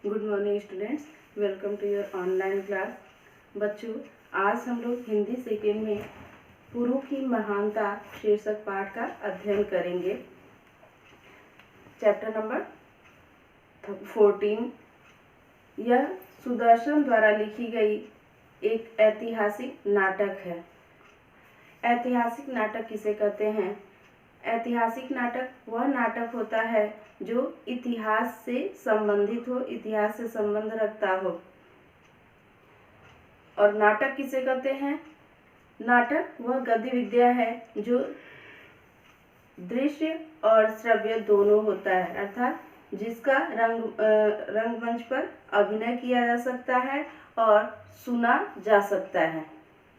Good morning students, welcome to your online class. बच्चों, आज हम लोग हिंदी सेकेंड में पुरु की महानता शीर्षक पाठ का अध्ययन करेंगे। Chapter number 14। यह सुदर्शन द्वारा लिखी गई एक ऐतिहासिक नाटक है। ऐतिहासिक नाटक किसे कहते हैं? ऐतिहासिक नाटक वह नाटक होता है जो इतिहास से संबंधित हो, इतिहास से संबंध रखता हो। और नाटक किसे कहते हैं? नाटक वह गतिविधियां है जो दृश्य और श्रव्य दोनों होता है, अर्थात जिसका रंगमंच पर अभिनय किया जा सकता है और सुना जा सकता है।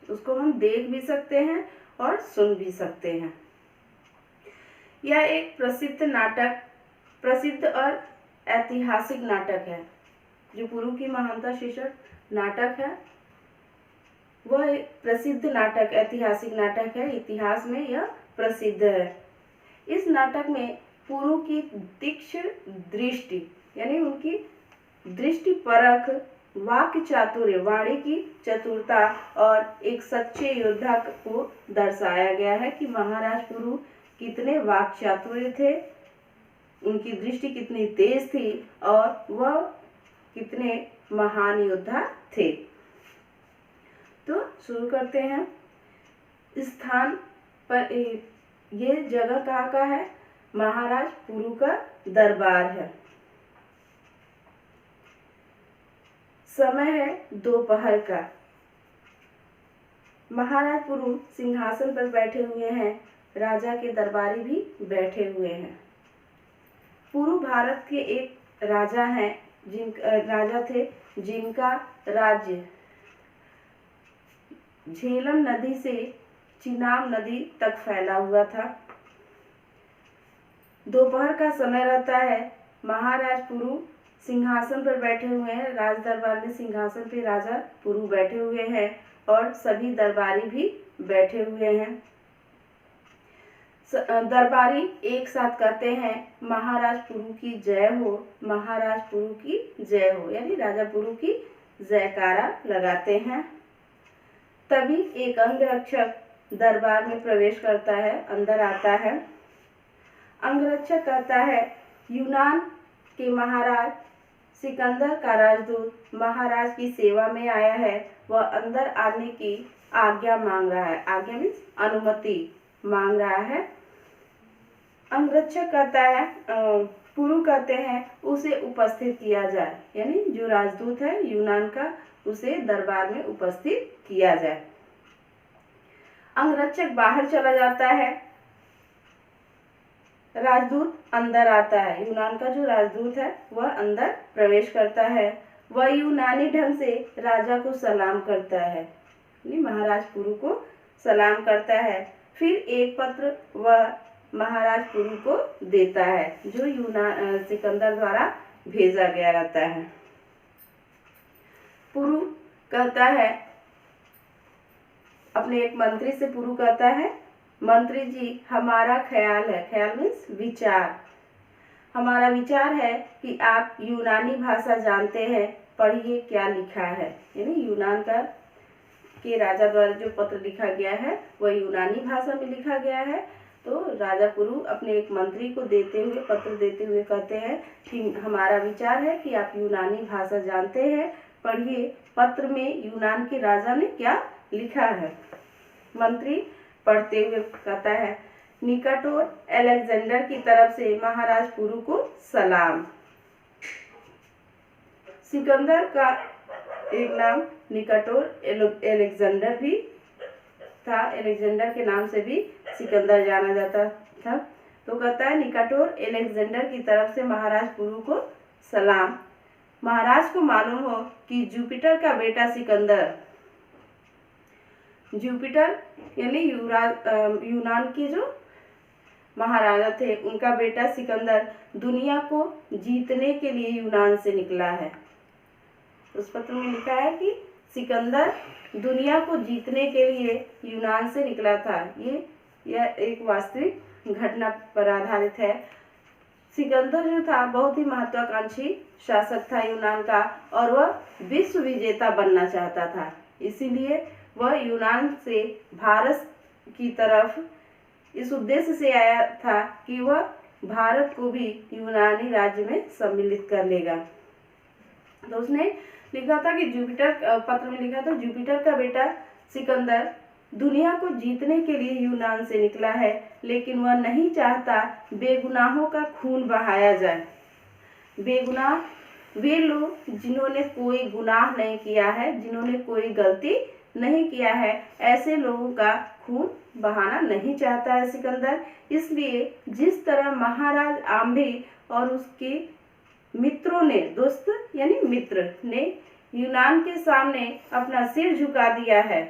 उसको हम देख भी सकते हैं और सुन भी सकते हैं। यह एक प्रसिद्ध और ऐतिहासिक नाटक है। जो पुरु की महानता शीर्षक नाटक है वह एक प्रसिद्ध नाटक, ऐतिहासिक नाटक है। इतिहास में यह प्रसिद्ध है। इस नाटक में पुरु की तीक्ष्ण दृष्टि यानी उनकी दृष्टि परख, वाक्य चातुर्य, वाणी की चतुरता और एक सच्चे योद्धा को दर्शाया गया है कि महाराज पुरु कितने वाक् चातुर्य थे, उनकी दृष्टि कितनी तेज थी और वह कितने महान योद्धा थे। तो शुरू करते हैं। स्थान पर ये जगह कहाँ का है? महाराज पुरु का दरबार है। समय है दोपहर का। महाराज पुरु सिंहासन पर बैठे हुए हैं, राजा के दरबारी भी बैठे हुए हैं। पुरु भारत के एक राजा थे जिनका राज्य झेलम नदी से चिनाब नदी तक फैला हुआ था। दोपहर का समय रहता है। महाराज पुरु सिंहासन पर बैठे हुए हैं। राज दरबार में सिंहासन पे राजा पुरु बैठे हुए हैं और सभी दरबारी भी बैठे हुए हैं। दरबारी एक साथ कहते हैं, महाराज पुरु की जय हो, महाराज पुरु की जय हो, यानी राजा पुरु की जयकारा लगाते हैं। तभी एक अंगरक्षक दरबार में प्रवेश करता है, अंदर आता है। अंगरक्षक कहता है, यूनान के महाराज सिकंदर का राजदूत महाराज की सेवा में आया है। वह अंदर आने की आज्ञा मांग रहा है। आज्ञा मीन्स अनुमति मांग रहा है। अंगरक्षक कहता है, पुरु कहते हैं उसे उपस्थित किया जाए, यानी जो राजदूत है यूनान का, उसे दरबार में उपस्थित किया जाए। अंगरक्षक बाहर चला जाता है। राजदूत अंदर आता है। यूनान का जो राजदूत है वह अंदर प्रवेश करता है। वह यूनानी ढंग से राजा को सलाम करता है, यानी महाराज पुरु को सलाम करता है। फिर एक पत्र वह महाराज पुरु को देता है जो सिकंदर द्वारा भेजा गया रहता है। पुरु कहता है, अपने एक मंत्री से पुरु कहता है, मंत्री जी हमारा ख्याल है, ख्याल मीन्स विचार, हमारा विचार है कि आप यूनानी भाषा जानते हैं, पढ़िए क्या लिखा है। यानी यूनान के राजा द्वारा जो पत्र लिखा गया है वह यूनानी भाषा में लिखा गया है। तो राजा पुरु अपने एक मंत्री को पत्र देते हुए कहते हैं कि हमारा विचार है कि आप यूनानी भाषा जानते हैं, पढ़िए पत्र में यूनान के राजा ने क्या लिखा है। मंत्री पढ़ते हुए कहता है, निकाटोर अलेक्जेंडर की तरफ से महाराज पुरु को सलाम। सिकंदर का एक नाम निकाटोर अलेक्जेंडर भी था। अलेक्जेंडर के नाम से भी सिकंदर जाना जाता था। तो कहता है, निकाटोर अलेक्जेंडर की तरफ से महाराज पुरु को सलाम। महाराज को मालूम हो कि जुपिटर का बेटा सिकंदर, जुपिटर यानी यूनान के जो महाराजा थे उनका बेटा सिकंदर दुनिया को जीतने के लिए यूनान से निकला है। उस पत्र में लिखा है कि सिकंदर दुनिया को जीतने के लिए यूनान से निकला था। यह एक वास्तविक घटना पर आधारित है। सिकंदर जो था बहुत ही महत्वाकांक्षी शासक था यूनान का, और वह विश्व विजेता बनना चाहता था। इसीलिए वह यूनान से भारत की तरफ इस उद्देश्य से आया था कि वह भारत को भी यूनानी राज्य में सम्मिलित कर लेगा। तो उसने लिखा था कि जुपिटर, पत्र में लिखा था, जुपिटर का बेटा सिकंदर दुनिया को जीतने के लिए यूनान से निकला है, लेकिन वह नहीं चाहता बेगुनाहों का खून बहाया जाए। बेगुनाह वे लोग जिन्होंने कोई गुनाह नहीं किया है, जिन्होंने कोई गलती नहीं किया है, ऐसे लोगों का खून बहाना नहीं चाहता है सिकंदर। इसलिए जिस तरह महाराज आम्भी और उसके मित्रों ने, दोस्त यानी मित्र ने यूनान के सामने अपना सिर झुका दिया है,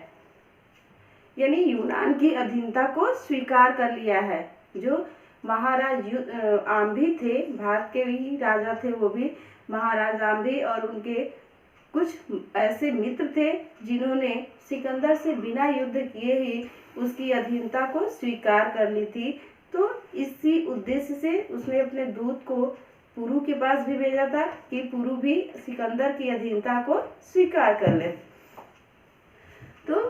यानी यूनान की अधीनता को स्वीकार कर लिया है। जो महाराज आम्भी थे, भारत के भी राजा थे, वो भी महाराज आम्भी, और उनके कुछ ऐसे मित्र थे जिन्होंने सिकंदर से बिना युद्ध किए ही उसकी अधीनता को स्वीकार कर ली थी। तो इसी उद्देश्य से उसने अपने दूत को पुरु के पास भी भेजा था कि पुरु भी सिकंदर की अधीनता को स्वीकार कर ले। तो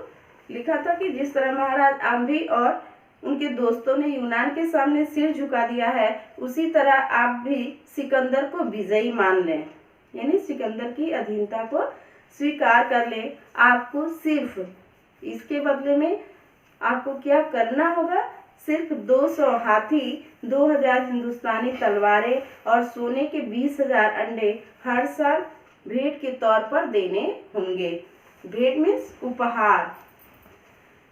लिखा था कि जिस तरह महाराज आम्भी और उनके दोस्तों ने यूनान के सामने सिर झुका दिया है, उसी तरह आप भी सिकंदर को विजयी मान लें, यानी सिकंदर की अधीनता को स्वीकार कर लें। आपको सिर्फ इसके बदले में आपको क्या करना होगा, सिर्फ 200 हाथी, 2000 हिंदुस्तानी तलवारें और सोने के 20,000 अंडे हर साल भेंट के तौर पर देने होंगे। भेंट मीन्स उपहार,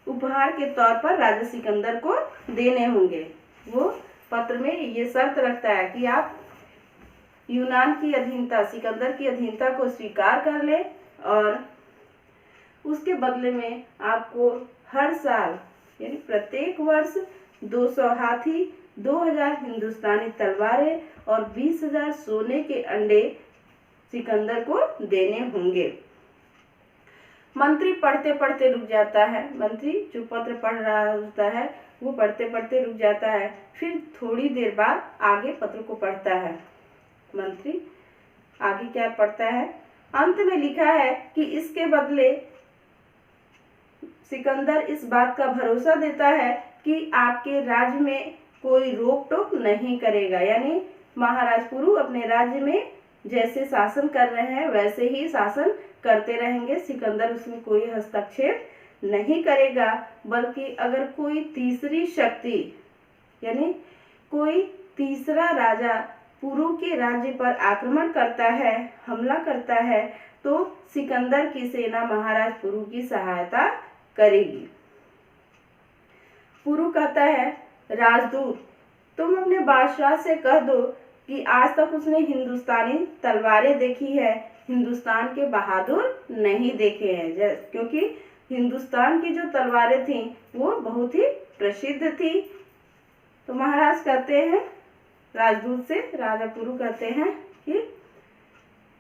उपहार के तौर पर राजा सिकंदर को देने होंगे। वो पत्र में ये शर्त रखता है कि आप यूनान की अधीनता, सिकंदर की अधीनता को स्वीकार कर ले, और उसके बदले में आपको हर साल यानी प्रत्येक वर्ष 200 हाथी, 2000 हिंदुस्तानी तलवारें और 20,000 सोने के अंडे सिकंदर को देने होंगे। मंत्री पढ़ते पढ़ते रुक जाता है। मंत्री जो पत्र पढ़ रहा होता है वो पढ़ते पढ़ते रुक जाता है, फिर थोड़ी देर बाद आगे पत्र को पढ़ता है। मंत्री आगे क्या पढ़ता है, अंत में लिखा है कि इसके बदले सिकंदर इस बात का भरोसा देता है कि आपके राज्य में कोई रोक टोक नहीं करेगा, यानी महाराज पुरु अपने राज्य में जैसे शासन कर रहे हैं वैसे ही शासन करते रहेंगे। सिकंदर उसमें कोई हस्तक्षेप नहीं करेगा, बल्कि अगर कोई तीसरी शक्ति यानी कोई तीसरा राजा पुरु के राज्य पर आक्रमण करता है, हमला करता है, तो सिकंदर की सेना महाराज पुरु की सहायता करेगी। पुरु कहता है, राजदूत तुम अपने बादशाह से कह दो कि आज तक उसने हिंदुस्तानी तलवारें देखी है, हिंदुस्तान के बहादुर नहीं देखे हैं, क्योंकि हिंदुस्तान की जो तलवारें थीं वो बहुत ही प्रसिद्ध थी। तो महाराज कहते हैं राजदूत से, राजा पुरु कहते हैं कि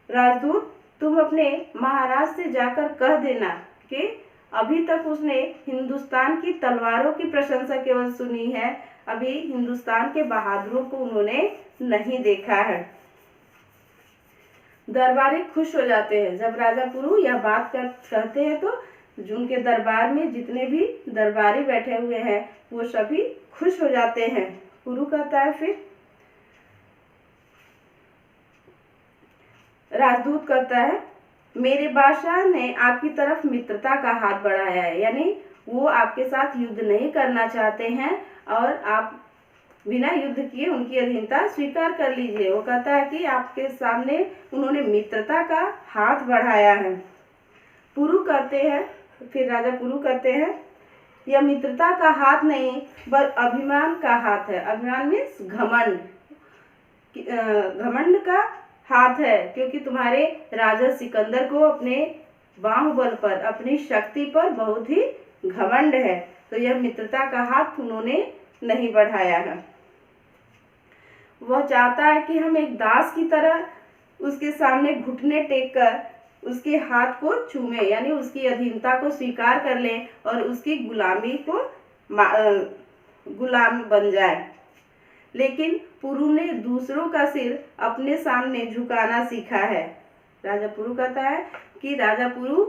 राजदूत तुम अपने महाराज से जाकर कह देना कि अभी तक उसने हिंदुस्तान की तलवारों की प्रशंसा केवल सुनी है, अभी हिंदुस्तान के बहादुरों को उन्होंने नहीं देखा है। दरबारी खुश हो जाते हैं जब राजा पुरु यह बात कहते हैं, तो उनके दरबार में जितने भी दरबारी बैठे हुए हैं वो सभी खुश हो जाते हैं। पुरु कहता है, फिर राजदूत कहता है, मेरे बादशाह ने आपकी तरफ मित्रता का हाथ बढ़ाया है, यानी वो आपके साथ युद्ध नहीं करना चाहते हैं और आप बिना युद्ध किए उनकी अधीनता स्वीकार कर लीजिए। वो कहता है कि आपके सामने उन्होंने मित्रता का हाथ बढ़ाया है। पुरु कहते हैं, फिर राजा पुरु कहते हैं, यह मित्रता का हाथ नहीं पर अभिमान का हाथ है। अभिमान मीन्स घमंड, घमंड का हाथ है, क्योंकि तुम्हारे राजा सिकंदर को अपने बाहुबल पर, अपनी शक्ति पर बहुत ही घमंड है, तो यह मित्रता का हाथ उन्होंने नहीं बढ़ाया है। वह चाहता है कि हम एक दास की तरह उसके सामने घुटने टेक कर उसके हाथ को चूमे, यानी उसकी अधीनता को स्वीकार कर लें और उसकी गुलामी को गुलाम बन जाए। लेकिन पुरु ने दूसरों का सिर अपने सामने झुकाना सीखा है। राजा पुरु कहता है कि राजा पुरु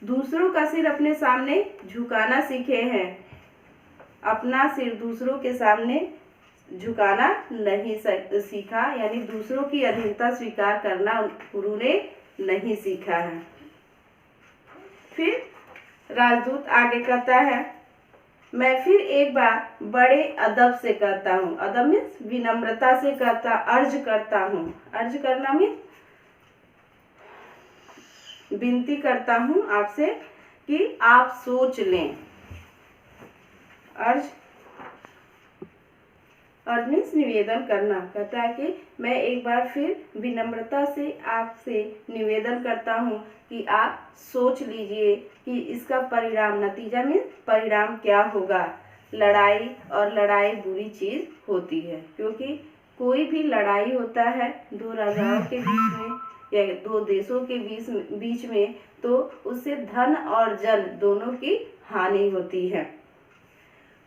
दूसरों का सिर अपने सामने झुकाना सीखे हैं, अपना सिर दूसरों के सामने झुकाना नहीं सीखा, यानी दूसरों की अधीनता स्वीकार करना पुरु ने नहीं सीखा है। फिर राजदूत आगे कहता है, मैं फिर एक बार बड़े अदब से कहता हूँ। अदब मीन्स विनम्रता से कहता, अर्ज करता हूँ। अर्ज करना मीन्स विनती करता हूँ आपसे कि आप सोच लें। अर्ज मीन्स निवेदन करना। कहता है कि मैं एक बार फिर विनम्रता से आपसे निवेदन करता हूँ कि आप सोच लीजिए कि इसका परिणाम, नतीजा मीन्स परिणाम क्या होगा। लड़ाई, और लड़ाई बुरी चीज़ होती है, क्योंकि कोई भी लड़ाई होता है दो राजाओं के बीच में या दो देशों के बीच में, तो उससे धन और जन दोनों की हानि होती है।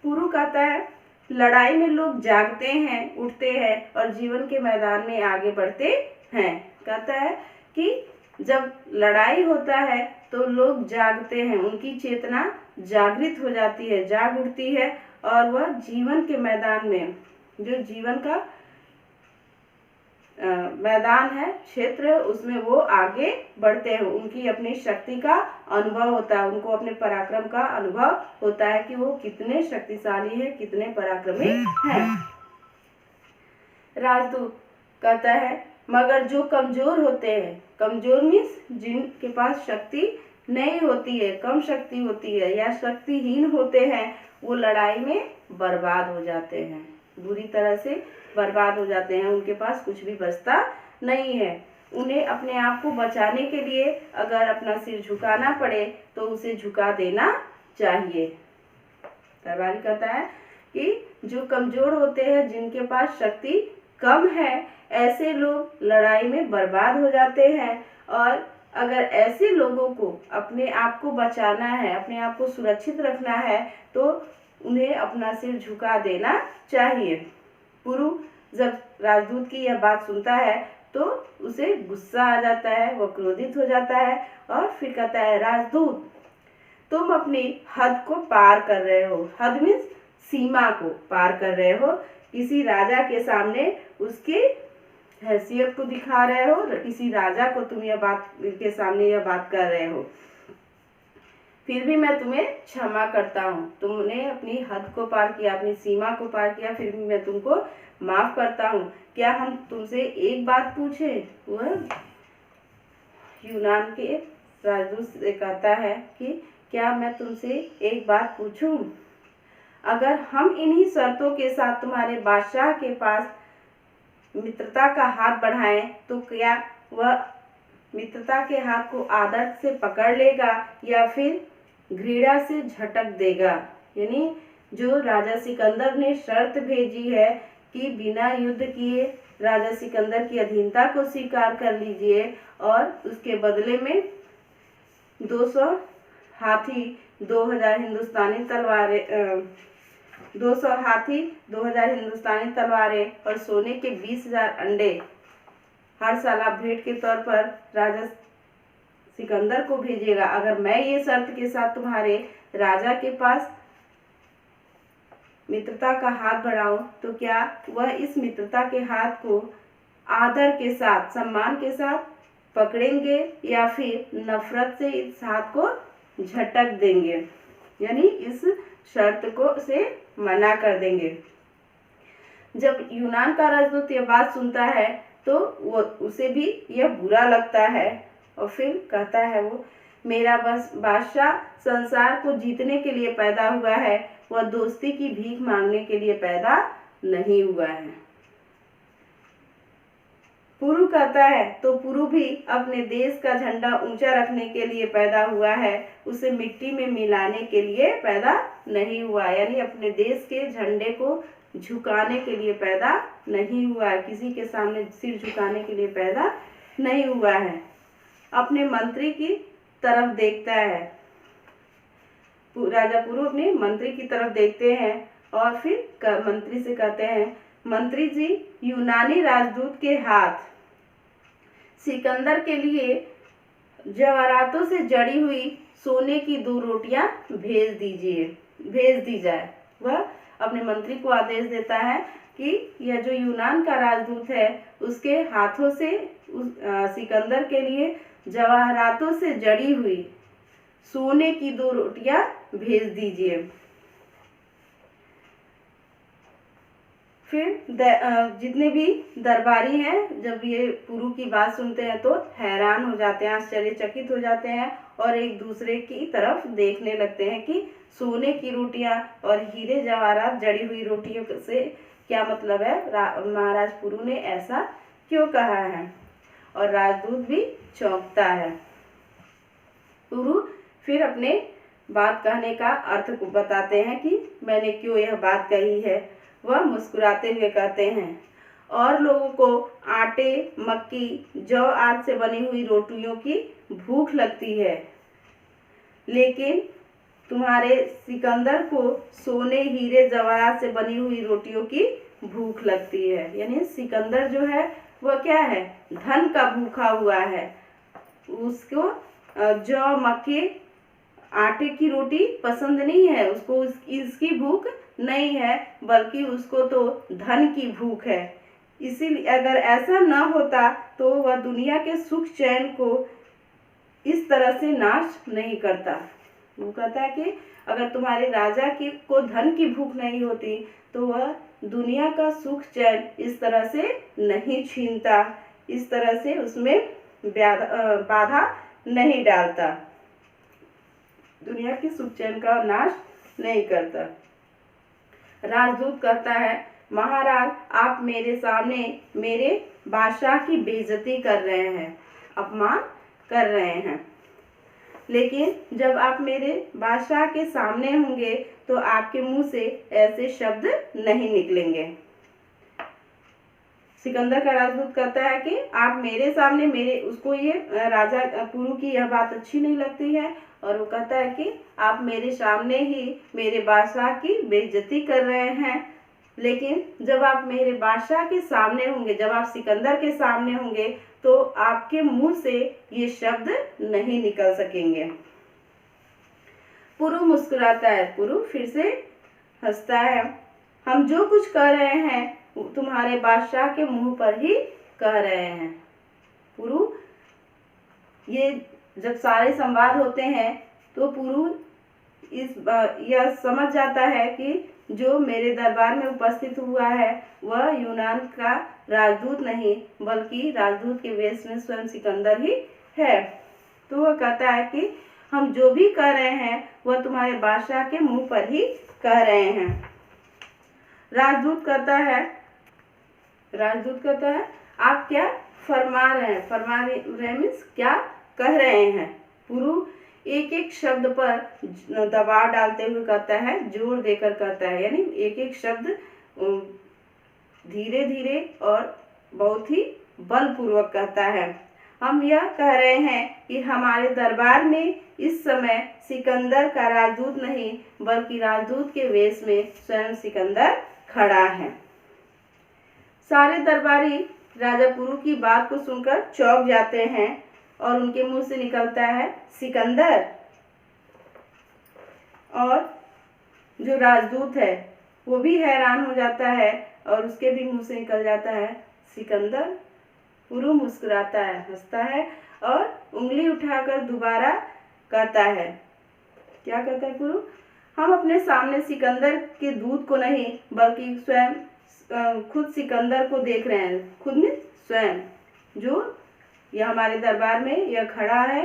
पुरु कहता है, लड़ाई में लोग जागते हैं, उठते हैं और जीवन के मैदान में आगे बढ़ते हैं। कहता है कि जब लड़ाई होता है तो लोग जागते हैं, उनकी चेतना जागृत हो जाती है, जाग उठती है, और वह जीवन के मैदान में, जो जीवन का मैदान है, क्षेत्र है, उसमें वो आगे बढ़ते हैं। उनकी अपनी शक्ति का अनुभव होता है, उनको अपने पराक्रम का अनुभव होता है कि वो कितने शक्तिशाली है, कितने पराक्रमी हैं। राजदूत कहता है, मगर जो कमजोर होते हैं, कमजोर मीन्स जिनके पास शक्ति नहीं होती है, कम शक्ति होती है या शक्तिहीन होते हैं, वो लड़ाई में बर्बाद हो जाते हैं, बुरी तरह से बर्बाद हो जाते हैं, उनके पास कुछ भी बचता नहीं है। उन्हें अपने आप को बचाने के लिए अगर अपना सिर झुकाना पड़े तो उसे झुका देना चाहिए। दरबारी कहता है कि जो कमजोर होते हैं, जिनके पास शक्ति कम है, ऐसे लोग लड़ाई में बर्बाद हो जाते हैं, और अगर ऐसे लोगों को अपने आप को बचाना है, अपने आप को सुरक्षित रखना है, तो उन्हें अपना सिर झुका देना चाहिए। पुरु जब राजदूत की यह बात सुनता है तो उसे गुस्सा आ जाता है, वह क्रोधित हो जाता है और फिर कहता है, राजदूत तुम अपनी हद को पार कर रहे हो। हद मीन्स सीमा को पार कर रहे हो, किसी राजा के सामने उसकी हैसियत को दिखा रहे हो, किसी राजा को तुम यह बात के सामने यह बात कर रहे हो। फिर भी मैं तुम्हें क्षमा करता हूँ, तुमने अपनी हद को पार किया, अपनी सीमा को पार किया, फिर भी मैं तुमको माफ करता हूँ। क्या हम तुमसे एक बात पूछे? वह यूनान के राजदूत से कहता है कि क्या मैं तुमसे एक बात पूछूं? अगर हम इन्हीं शर्तों के साथ तुम्हारे बादशाह के पास मित्रता का हाथ बढ़ाएं तो क्या वह मित्रता के हाथ को आदर से पकड़ लेगा या फिर घृणा से झटक देगा? यानी जो राजा सिकंदर ने शर्त भेजी है कि बिना युद्ध किए राजा सिकंदर की अधीनता को स्वीकार कर लीजिए और उसके बदले में 200 हाथी 2000 हिंदुस्तानी तलवारें 200 हाथी 2000 हिंदुस्तानी तलवारें और सोने के 20,000 अंडे हर साल आप भेंट के तौर पर राजा सिकंदर को भेजिएगा। अगर मैं ये शर्त के साथ तुम्हारे राजा के पास मित्रता का हाथ बढ़ाऊं तो क्या वह इस मित्रता के हाथ को आदर के साथ, सम्मान के साथ पकड़ेंगे या फिर नफरत से इस हाथ को झटक देंगे, यानी इस शर्त को से मना कर देंगे। जब यूनान का राजदूत यह बात सुनता है तो वो उसे भी यह बुरा लगता है और फिर कहता है वो, मेरा बस बादशाह संसार को जीतने के लिए पैदा हुआ है, वह दोस्ती की भीख मांगने के लिए पैदा नहीं हुआ है। पुरु कहता है तो पुरु भी अपने देश का झंडा ऊंचा रखने के लिए पैदा हुआ है, उसे मिट्टी में मिलाने के लिए पैदा नहीं हुआ, यानी अपने देश के झंडे को झुकाने के लिए पैदा नहीं हुआ है, किसी के सामने सिर झुकाने के लिए पैदा नहीं हुआ है। अपने मंत्री की तरफ देखता है, राजा पुरु अपने मंत्री की तरफ देखते हैं और फिर मंत्री से कहते हैं, मंत्री जी यूनानी राजदूत के हाथ सिकंदर के लिए जवाहरातों से जड़ी हुई सोने की 2 रोटियां भेज दी जाए। वह अपने मंत्री को आदेश देता है कि यह जो यूनान का राजदूत है उसके हाथों से सिकंदर के लिए जवाहरातों से जड़ी हुई सोने की 2 रोटियां भेज दीजिए। फिर जितने भी दरबारी हैं जब ये पुरु की बात सुनते हैं तो हैरान हो जाते हैं, आश्चर्यचकित हो जाते हैं और एक दूसरे की तरफ देखने लगते हैं कि सोने की रोटियां और हीरे जवाहरात जड़ी हुई रोटियों से क्या मतलब है, महाराज पुरु ने ऐसा क्यों कहा है। और राजदूत भी चौंकता है। पुरु फिर अपने बात कहने का अर्थ को बताते हैं कि मैंने क्यों यह बात कही है। वह मुस्कुराते हुए कहते हैं, और लोगों को आटे, मक्की, जौ आदि से बनी हुई रोटियों की भूख लगती है, लेकिन तुम्हारे सिकंदर को सोने, हीरे, जवाहरात से बनी हुई रोटियों की भूख लगती है। यानी सिकंदर जो है वह क्या है, धन का भूखा हुआ है। उसको जौ, मक्के, आटे की रोटी पसंद नहीं है, उसको इसकी भूख नहीं है, बल्कि उसको तो धन की भूख है। इसीलिए अगर ऐसा न होता तो वह दुनिया के सुख चैन को इस तरह से नाश नहीं करता। वो कहता है कि अगर तुम्हारे राजा को धन की भूख नहीं होती तो वह दुनिया का सुख चैन इस तरह से नहीं छीनता, इस तरह से उसमें बाधा नहीं डालता, दुनिया के सुख चैन का नाश नहीं करता। राजदूत कहता है, महाराज आप मेरे सामने मेरे बादशाह की बेइज्जती कर रहे हैं, अपमान कर रहे हैं, लेकिन जब आप मेरे बादशाह के सामने होंगे तो आपके मुंह से ऐसे शब्द नहीं निकलेंगे। सिकंदर का राजदूत कहता है कि आप मेरे सामने उसको ये राजा पुरु की यह बात अच्छी नहीं लगती है और वो कहता है कि आप मेरे सामने ही मेरे बादशाह की बेइज्जती कर रहे हैं, लेकिन जब आप मेरे बादशाह के सामने होंगे, जब आप सिकंदर के सामने होंगे तो आपके मुंह से ये शब्द नहीं निकल सकेंगे। पुरु मुस्कुराता है। पुरु फिर से हंसता है। हम जो कुछ कह रहे हैं तुम्हारे बादशाह के मुंह पर ही कह रहे हैं। पुरु ये जब सारे संवाद होते हैं तो पुरु यह समझ जाता है कि जो मेरे दरबार में उपस्थित हुआ है वह यूनान का राजदूत नहीं बल्कि राजदूत के वेश में स्वयं सिकंदर ही है। तो वह कहता है कि हम जो भी कह रहे हैं वह तुम्हारे बादशाह के मुंह पर ही कह रहे हैं। राजदूत कहता है आप क्या फरमा रहे हैं, फरमा रहे मीन्स क्या कह रहे हैं। पुरु एक एक शब्द पर दबाव डालते हुए कहता है, जोर देकर कहता है, यानी एक एक शब्द धीरे धीरे और बहुत ही बलपूर्वक कहता है। हम यह कह रहे हैं कि हमारे दरबार में इस समय सिकंदर का राजदूत नहीं बल्कि राजदूत के वेश में स्वयं सिकंदर खड़ा है। सारे दरबारी राजा पुरु की बात को सुनकर चौंक जाते हैं और उनके मुंह से निकलता है सिकंदर, और जो राजदूत है वो भी हैरान हो जाता है और उसके भी मुंह से निकल जाता है सिकंदर। पुरु मुस्कुराता है, हंसता है और उंगली उठाकर दोबारा कहता है, क्या कहता है पुरु, हम अपने सामने सिकंदर के दूत को नहीं बल्कि स्वयं खुद सिकंदर को देख रहे हैं। खुद में स्वयं जो यह हमारे दरबार में यह खड़ा है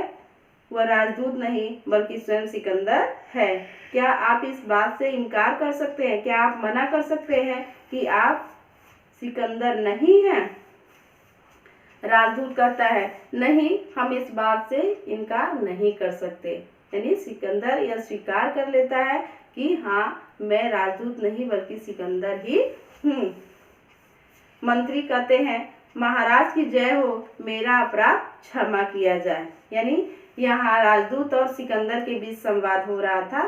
वह राजदूत नहीं बल्कि स्वयं सिकंदर है। क्या आप इस बात से इनकार कर सकते हैं, क्या आप मना कर सकते हैं कि आप सिकंदर नहीं हैं? राजदूत कहता है, नहीं, हम इस बात से इनकार नहीं कर सकते। यानी सिकंदर यह स्वीकार कर लेता है कि हाँ, मैं राजदूत नहीं बल्कि सिकंदर ही हूँ। मंत्री कहते हैं, महाराज की जय हो, मेरा अपराध क्षमा किया जाए। यानी यहाँ राजदूत और सिकंदर के बीच संवाद हो रहा था,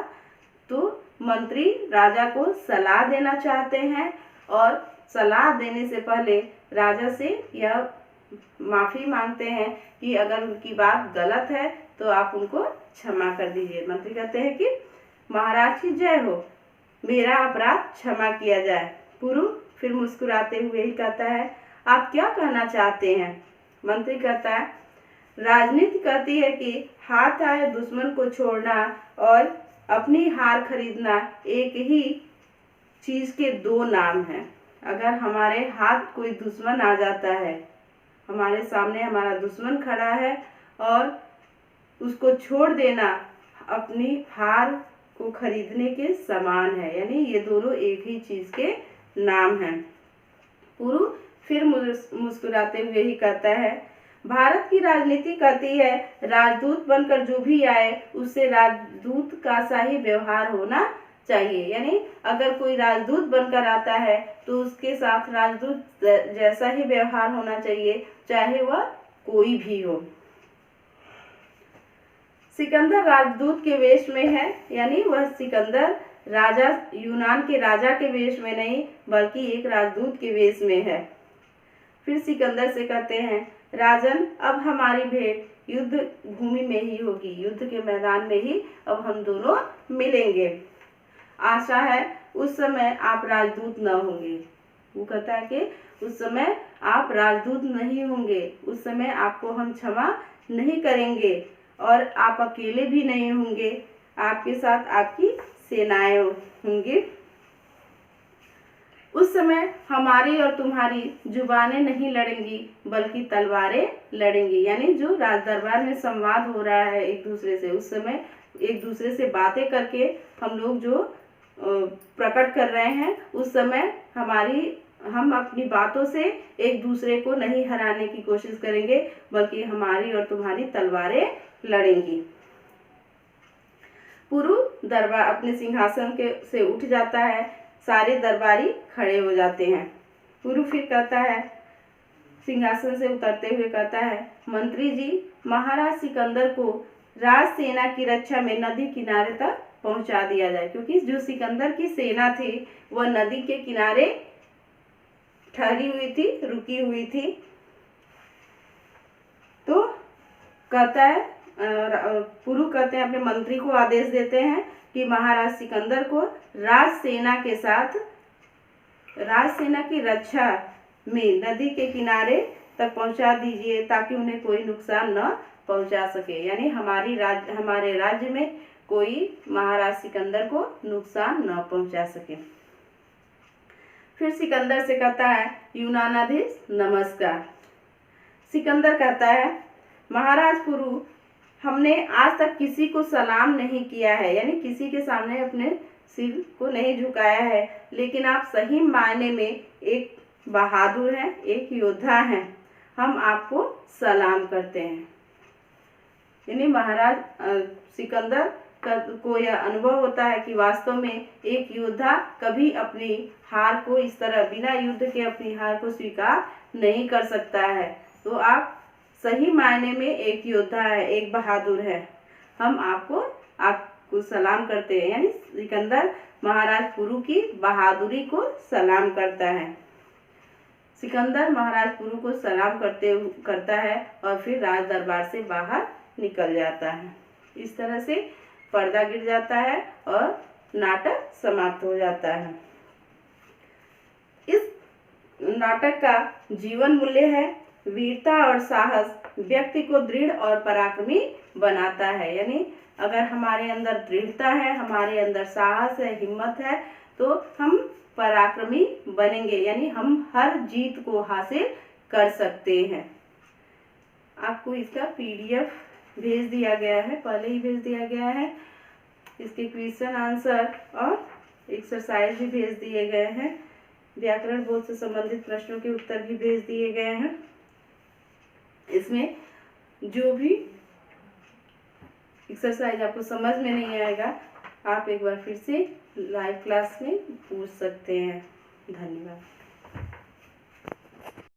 तो मंत्री राजा को सलाह देना चाहते हैं और सलाह देने से पहले राजा से यह माफ़ी मांगते हैं कि अगर उनकी बात गलत है तो आप उनको क्षमा कर दीजिए। मंत्री कहते हैं कि महाराज की जय हो, मेरा अपराध क्षमा किया जाए। पुरु फिर मुस्कुराते हुए ही कहता है, आप क्या कहना चाहते हैं? मंत्री कहता है, राजनीति कहती है कि हाथ आए दुश्मन को छोड़ना और अपनी हार खरीदना एक ही चीज के दो नाम हैं। अगर हमारे हाथ कोई दुश्मन आ जाता है, हमारे सामने हमारा दुश्मन खड़ा है और उसको छोड़ देना अपनी हार को खरीदने के समान है, यानी ये दोनों एक ही चीज के नाम हैं। पुरु फिर मुस्कुराते हुए ही कहता है, भारत की राजनीति कहती है राजदूत बनकर जो भी आए उससे राजदूत का सा ही व्यवहार होना चाहिए, यानी अगर कोई राजदूत बनकर आता है तो उसके साथ राजदूत जैसा ही व्यवहार होना चाहिए, चाहे वह कोई भी हो। सिकंदर राजदूत के वेश में है, यानी वह सिकंदर राजा यूनान के राजा के वेश में नहीं बल्कि एक राजदूत के वेश में है। फिर सिकंदर से कहते हैं, राजन अब हमारी भेंट युद्ध भूमि में ही होगी, युद्ध के मैदान में ही अब हम दोनों मिलेंगे। आशा है उस समय आप राजदूत न होंगे। वो कहता है कि उस समय आप राजदूत नहीं होंगे, उस समय आपको हम क्षमा नहीं करेंगे और आप अकेले भी नहीं होंगे, आपके साथ आपकी सेनाएं होंगी। उस समय हमारी और तुम्हारी जुबानें नहीं लड़ेंगी बल्कि तलवारें लड़ेंगी, यानी जो राज दरबार में संवाद हो रहा है एक दूसरे से, उस समय एक दूसरे से बातें करके हम लोग जो प्रकट कर रहे हैं, उस समय हम अपनी बातों से एक दूसरे को नहीं हराने की कोशिश करेंगे बल्कि हमारी और तुम्हारी तलवारें लड़ेंगी। पुरु दरबार अपने सिंहासन से उठ जाता है, सारे दरबारी खड़े हो जाते हैं। पुरु फिर कहता है, सिंहासन से उतरते हुए कहता है, मंत्री जी, महाराज सिकंदर को राज सेना की रक्षा में नदी किनारे तक पहुंचा दिया जाए, क्योंकि जो सिकंदर की सेना थी वह नदी के किनारे ठहरी हुई थी, रुकी हुई थी। तो कहता है, पुरु कहते हैं, अपने मंत्री को आदेश देते हैं कि महाराज सिकंदर को राज सेना के साथ राज सेना की रक्षा में नदी के किनारे तक पहुंचा दीजिए ताकि उन्हें कोई नुकसान न पहुंचा सके, यानी हमारे राज्य में कोई महाराज सिकंदर को नुकसान न पहुंचा सके। फिर सिकंदर से कहता है, यूनानाधीश नमस्कार। सिकंदर कहता है, महाराज पुरु, हमने आज तक किसी को सलाम नहीं किया है, यानी किसी के सामने अपने सिर को नहीं झुकाया है, लेकिन आप सही मायने में एक बहादुर हैं, एक योद्धा हैं, हम आपको सलाम करते हैं। यानी महाराज सिकंदर को यह अनुभव होता है कि वास्तव में एक योद्धा कभी अपनी हार को इस तरह बिना युद्ध के अपनी हार को स्वीकार नहीं कर सकता है। तो आप सही मायने में एक योद्धा है, एक बहादुर है, हम आपको सलाम करते हैं। यानी सिकंदर महाराज पुरु की बहादुरी को सलाम करता है। सिकंदर महाराज पुरु को सलाम करता है और फिर राज दरबार से बाहर निकल जाता है। इस तरह से पर्दा गिर जाता है और नाटक समाप्त हो जाता है। इस नाटक का जीवन मूल्य है, वीरता और साहस व्यक्ति को दृढ़ और पराक्रमी बनाता है। यानी अगर हमारे अंदर दृढ़ता है, हमारे अंदर साहस है, हिम्मत है, तो हम पराक्रमी बनेंगे, यानी हम हर जीत को हासिल कर सकते हैं। आपको इसका PDF भेज दिया गया है, पहले ही भेज दिया गया है। इसके क्वेश्चन आंसर और एक्सरसाइज भी भेज दिए गए हैं। व्याकरण बोध से संबंधित प्रश्नों के उत्तर भी भेज दिए गए हैं। इसमें जो भी एक्सरसाइज आपको समझ में नहीं आएगा, आप एक बार फिर से लाइव क्लास में पूछ सकते हैं। धन्यवाद।